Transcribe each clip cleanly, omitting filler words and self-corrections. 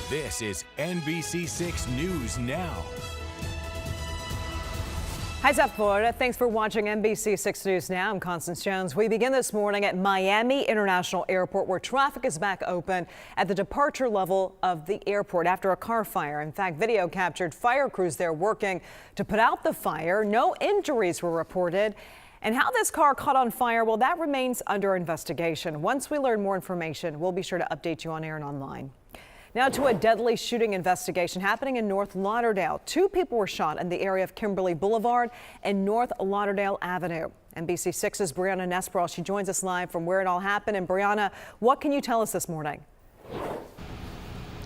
This is NBC6 News Now. Hi, South Florida. Thanks for watching NBC6 News Now. I'm Constance Jones. We begin this morning at Miami International Airport, where traffic is back open at the departure level of the airport after a car fire. In fact, video captured fire crews there working to put out the fire. No injuries were reported. And how this car caught on fire, well, that remains under investigation. Once we learn more information, we'll be sure to update you on air and online. Now to a deadly shooting investigation happening in North Lauderdale. 2 people were shot in the area of Kimberly Boulevard and North Lauderdale Avenue. NBC6's Brianna Nesbral, she joins us live from where it all happened. And Brianna, what can you tell us this morning?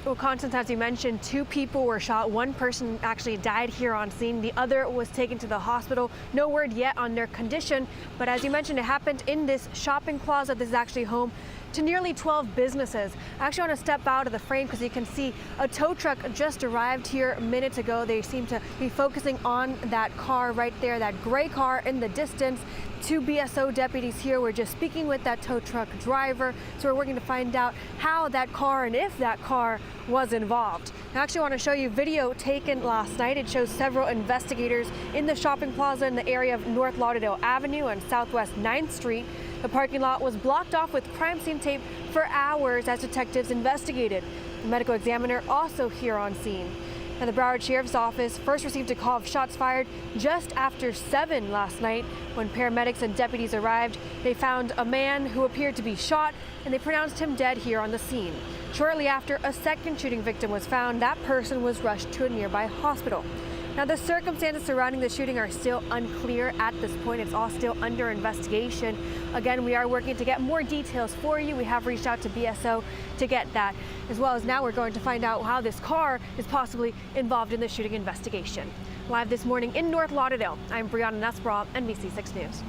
Well, Constance, as you mentioned, 2 people were shot. 1 person actually died here on scene. The other was taken to the hospital. No word yet on their condition. But as you mentioned, it happened in this shopping plaza. This is actually home to nearly 12 businesses. I actually want to step out of the frame because you can see a tow truck just arrived here minutes ago. They seem to be focusing on that car right there, that gray car in the distance. 2 BSO deputies here. We're just speaking with that tow truck driver. So we're working to find out how that car and if that car was involved. I actually want to show you video taken last night. It shows several investigators in the shopping plaza in the area of North Lauderdale Avenue and Southwest 9th Street. The parking lot was blocked off with crime scene tape for hours as detectives investigated. The medical examiner also here on scene. And the Broward Sheriff's Office first received a call of shots fired just after 7 last night. When paramedics and deputies arrived, they found a man who appeared to be shot, and they pronounced him dead here on the scene. Shortly after, a second shooting victim was found. That person was rushed to a nearby hospital. Now, the circumstances surrounding the shooting are still unclear at this point. It's all still under investigation. Again, we are working to get more details for you. We have reached out to BSO to get that, as well as now we're going to find out how this car is possibly involved in the shooting investigation. Live this morning in North Lauderdale, I'm Brianna Nesbral, NBC6 News.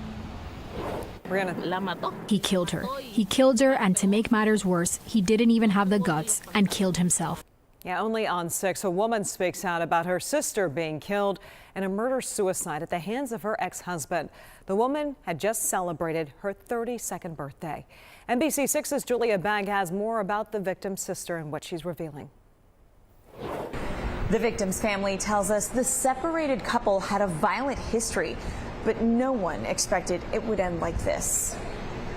Brianna. He killed her. He killed her, and to make matters worse, he didn't even have the guts and killed himself. Yeah, only on 6, a woman speaks out about her sister being killed in a murder-suicide at the hands of her ex-husband. The woman had just celebrated her 32nd birthday. NBC6's Julia Bagg has more about the victim's sister and what she's revealing. The victim's family tells us the separated couple had a violent history, but no one expected it would end like this.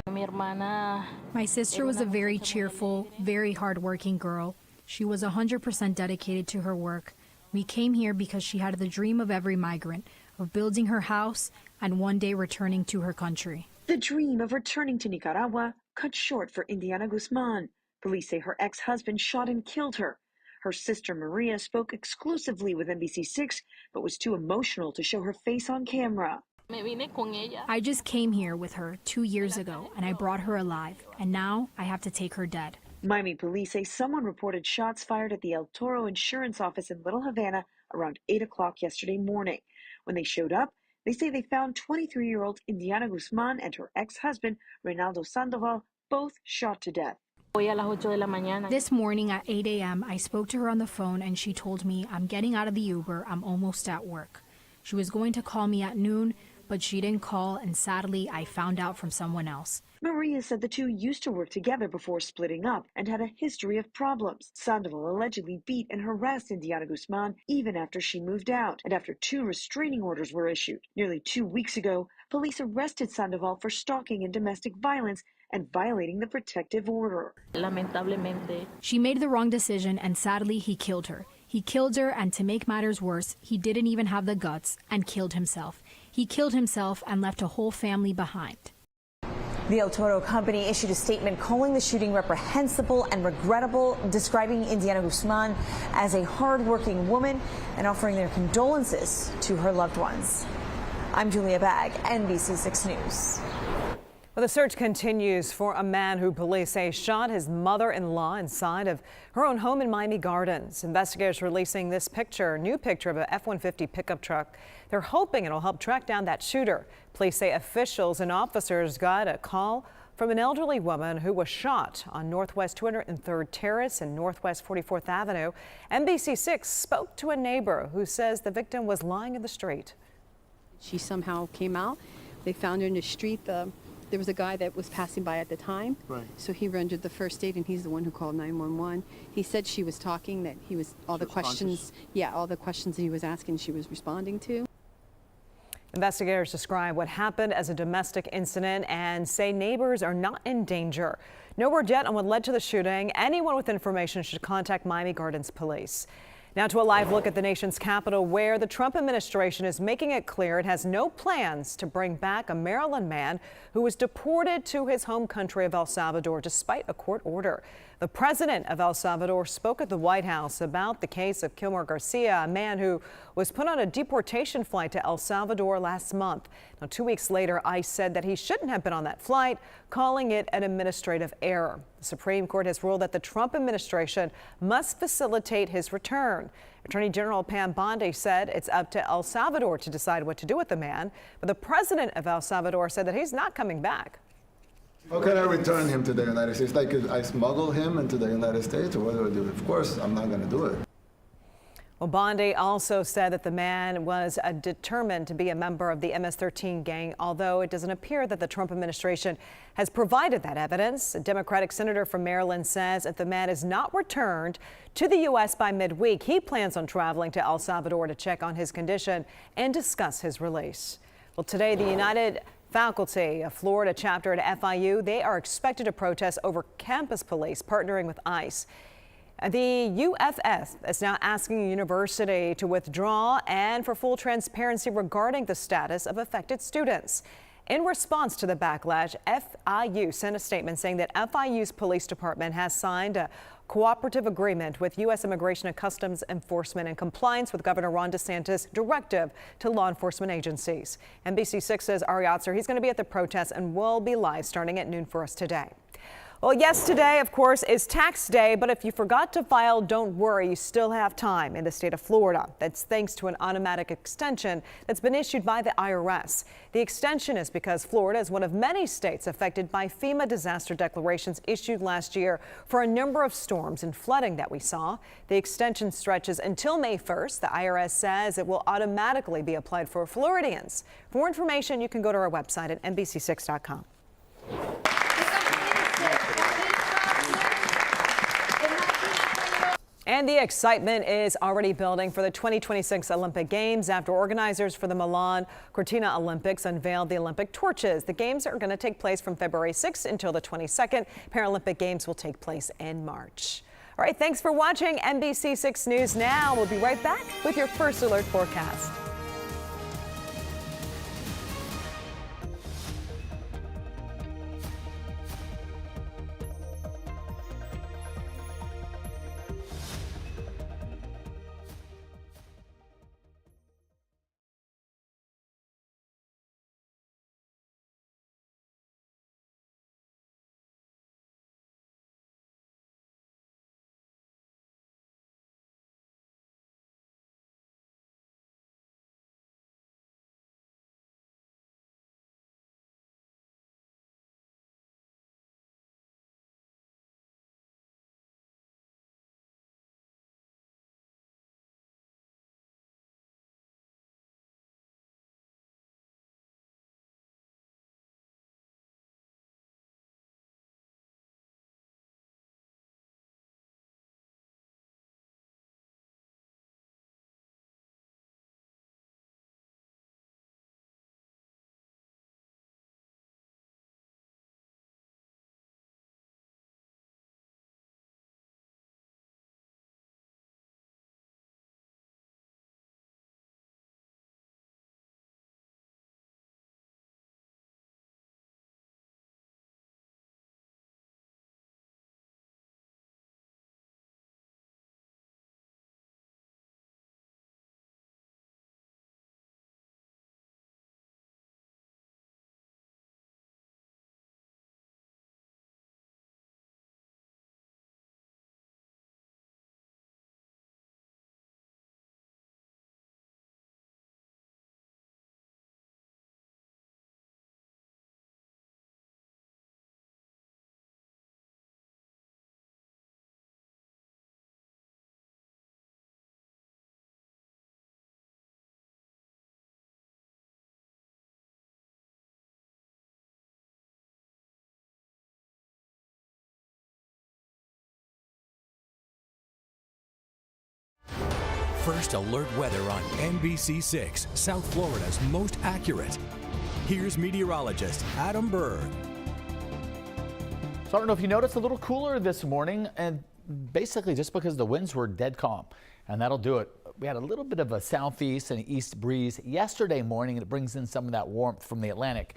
My sister was a very cheerful, very hardworking girl. She was 100% dedicated to her work. We came here because she had the dream of every migrant, of building her house and one day returning to her country. The dream of returning to Nicaragua cut short for Indiana Guzman. Police say her ex-husband shot and killed her. Her sister Maria spoke exclusively with NBC6, but was too emotional to show her face on camera. I just came here with her 2 years ago, and I brought her alive, and now I have to take her dead. Miami police say someone reported shots fired at the El Toro insurance office in Little Havana around 8 o'clock yesterday morning. When they showed up, they say they found 23-year-old Indiana Guzman and her ex-husband, Reynaldo Sandoval, both shot to death. This morning at 8 a.m., I spoke to her on the phone, and she told me, I'm getting out of the Uber, I'm almost at work. She was going to call me at noon, but she didn't call, and sadly, I found out from someone else. Maria said the two used to work together before splitting up and had a history of problems. Sandoval allegedly beat and harassed Indiana Guzman even after she moved out and after 2 restraining orders were issued. Nearly 2 weeks ago, police arrested Sandoval for stalking and domestic violence and violating the protective order. She made the wrong decision, and sadly, he killed her. He killed her, and to make matters worse, he didn't even have the guts and killed himself. He killed himself and left a whole family behind. The El Toro company issued a statement calling the shooting reprehensible and regrettable, describing Indiana Guzman as a hardworking woman and offering their condolences to her loved ones. I'm Julia Bagg, NBC6 News. Well, the search continues for a man who police say shot his mother-in-law inside of her own home in Miami Gardens. Investigators releasing this picture, new picture of an F-150 pickup truck. They're hoping it'll help track down that shooter. Police say officials and officers got a call from an elderly woman who was shot on Northwest 203rd Terrace and Northwest 44th Avenue. NBC6 spoke to a neighbor who says the victim was lying in the street. She somehow came out. They found her in the street. There was a guy that was passing by at the time. Right. So he rendered the first aid, and he's the one who called 911. He said she was talking, that he was, all the questions, all the questions that he was asking, she was responding to. Investigators describe what happened as a domestic incident and say neighbors are not in danger. No word yet on what led to the shooting. Anyone with information should contact Miami Gardens police. Now to a live look at the nation's capital, where the Trump administration is making it clear it has no plans to bring back a Maryland man who was deported to his home country of El Salvador despite a court order. The president of El Salvador spoke at the White House about the case of Kilmer Garcia, a man who was put on a deportation flight to El Salvador last month. Now, 2 weeks later, ICE said that he shouldn't have been on that flight, calling it an administrative error. The Supreme Court has ruled that the Trump administration must facilitate his return. Attorney General Pam Bondi said it's up to El Salvador to decide what to do with the man, but the president of El Salvador said that he's not coming back. How can I return him to the United States? Like, I smuggle him into the United States, or what do I do? Of course, I'm not going to do it. Well, Bondi also said that the man was determined to be a member of the MS-13 gang, although it doesn't appear that the Trump administration has provided that evidence. A Democratic senator from Maryland says if the man is not returned to the U.S. by midweek, he plans on traveling to El Salvador to check on his condition and discuss his release. Well, today, the United Faculty, a Florida chapter at FIU, they are expected to protest over campus police partnering with ICE. The UFS is now asking the university to withdraw and for full transparency regarding the status of affected students. In response to the backlash, FIU sent a statement saying that FIU's police department has signed a cooperative agreement with U.S. Immigration and Customs Enforcement in compliance with Governor Ron DeSantis' directive to law enforcement agencies. NBC6's Ari Otzer, he's going to be at the protest and will be live starting at noon for us today. Well, yes, today, of course, is tax day, but if you forgot to file, don't worry, you still have time in the state of Florida. That's thanks to an automatic extension that's been issued by the IRS. The extension is because Florida is one of many states affected by FEMA disaster declarations issued last year for a number of storms and flooding that we saw. The extension stretches until May 1st. The IRS says it will automatically be applied for Floridians. For more information, you can go to our website at NBC6.com. And the excitement is already building for the 2026 Olympic Games after organizers for the Milan Cortina Olympics unveiled the Olympic torches. The games are going to take place from February 6th until the 22nd. Paralympic Games will take place in March. All right, thanks for watching NBC6 News Now. We'll be right back with your first alert forecast. First alert weather on NBC6, South Florida's most accurate. Here's meteorologist Adam Berg. So I don't know if you noticed, a little cooler this morning, and basically just because the winds were dead calm, and that'll do it. We had a little bit of a southeast and east breeze yesterday morning, and it brings in some of that warmth from the Atlantic.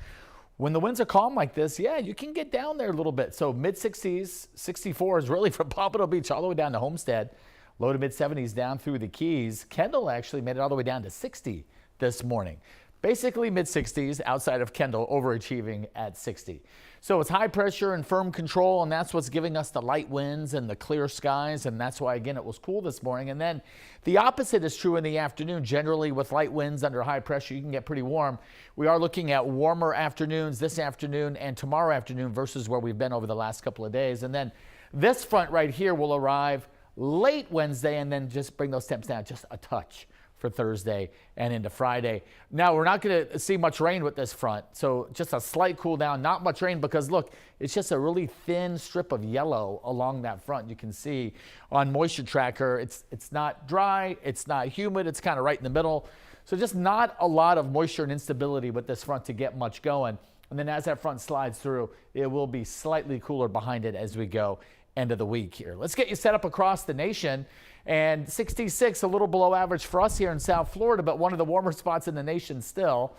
When the winds are calm like this, yeah, you can get down there a little bit. So mid-60s, 64 is really from Pompano Beach all the way down to Homestead. Low to mid-70s down through the Keys. Kendall actually made it all the way down to 60 this morning. Basically mid-60s outside of Kendall, overachieving at 60. So it's high pressure and firm control, and that's what's giving us the light winds and the clear skies, and that's why, again, it was cool this morning. And then the opposite is true in the afternoon. Generally, with light winds under high pressure, you can get pretty warm. We are looking at warmer afternoons this afternoon and tomorrow afternoon versus where we've been over the last couple of days. And then this front right here will arrive late Wednesday and then just bring those temps down just a touch for Thursday and into Friday. Now, we're not going to see much rain with this front, so just a slight cool down, not much rain because, look, it's just a really thin strip of yellow along that front. You can see on Moisture Tracker, it's not dry, it's not humid, it's kind of right in the middle. So just not a lot of moisture and instability with this front to get much going. And then as that front slides through, it will be slightly cooler behind it as we go end of the week here. Let's get you set up across the nation. And 66, a little below average for us here in South Florida, but one of the warmer spots in the nation still.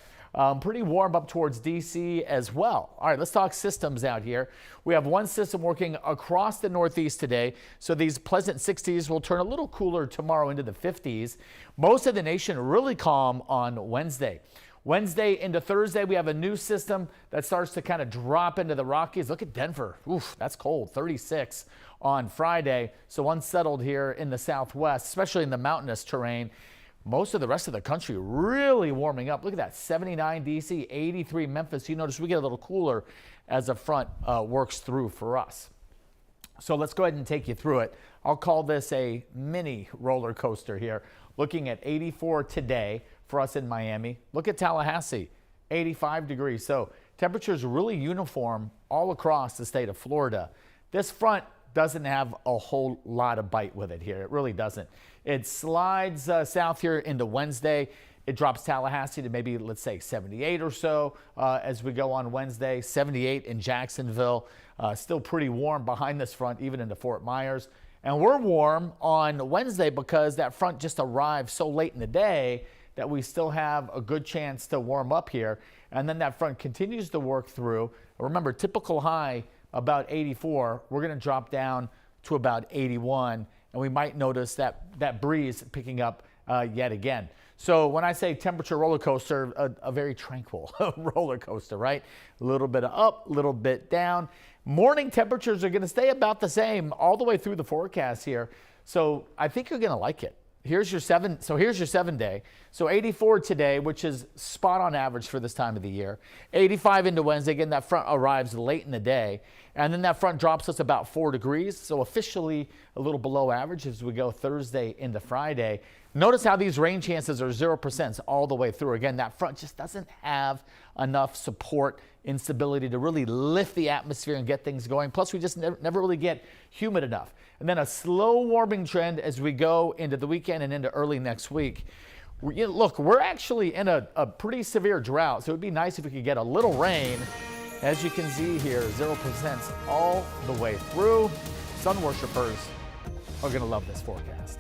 Pretty warm up towards D.C. as well. All right, let's talk systems out here. We have one system working across the Northeast today, so these pleasant 60s will turn a little cooler tomorrow into the 50s. Most of the nation really calm on Wednesday. Wednesday into Thursday, we have a new system that starts to kind of drop into the Rockies. Look at Denver. Oof, that's cold. 36 on Friday. So unsettled here in the Southwest, especially in the mountainous terrain. Most of the rest of the country really warming up. Look at that, 79 D.C., 83 Memphis. You notice we get a little cooler as the front works through for us. So let's go ahead and take you through it. I'll call this a mini roller coaster here. Looking at 84 today for us in Miami. Look at Tallahassee, 85 degrees. So temperatures really uniform all across the state of Florida. This front doesn't have a whole lot of bite with it here. It really doesn't. It slides south here into Wednesday. It drops Tallahassee to maybe, let's say, 78 or so as we go on Wednesday. 78 in Jacksonville. Still pretty warm behind this front, even into Fort Myers. And we're warm on Wednesday because that front just arrived so late in the day that we still have a good chance to warm up here. And then that front continues to work through. Remember, typical high about 84. We're going to drop down to about 81. And we might notice that breeze picking up yet again. So when I say temperature roller coaster, a very tranquil roller coaster, right? A little bit up, a little bit down. Morning temperatures are going to stay about the same all the way through the forecast here. So I think you're going to like it. Here's your 7 day. So 84 today, which is spot on average for this time of the year. 85 into Wednesday. Again, that front arrives late in the day. And then that front drops us about 4 degrees. So officially a little below average as we go Thursday into Friday. Notice how these rain chances are 0% all the way through. Again, that front just doesn't have enough support, instability to really lift the atmosphere and get things going. Plus, we just never really get humid enough. And then a slow warming trend as we go into the weekend and into early next week. Look, we're actually in a pretty severe drought, so it would be nice if we could get a little rain. As you can see here, 0% all the way through. Sun worshipers are going to love this forecast.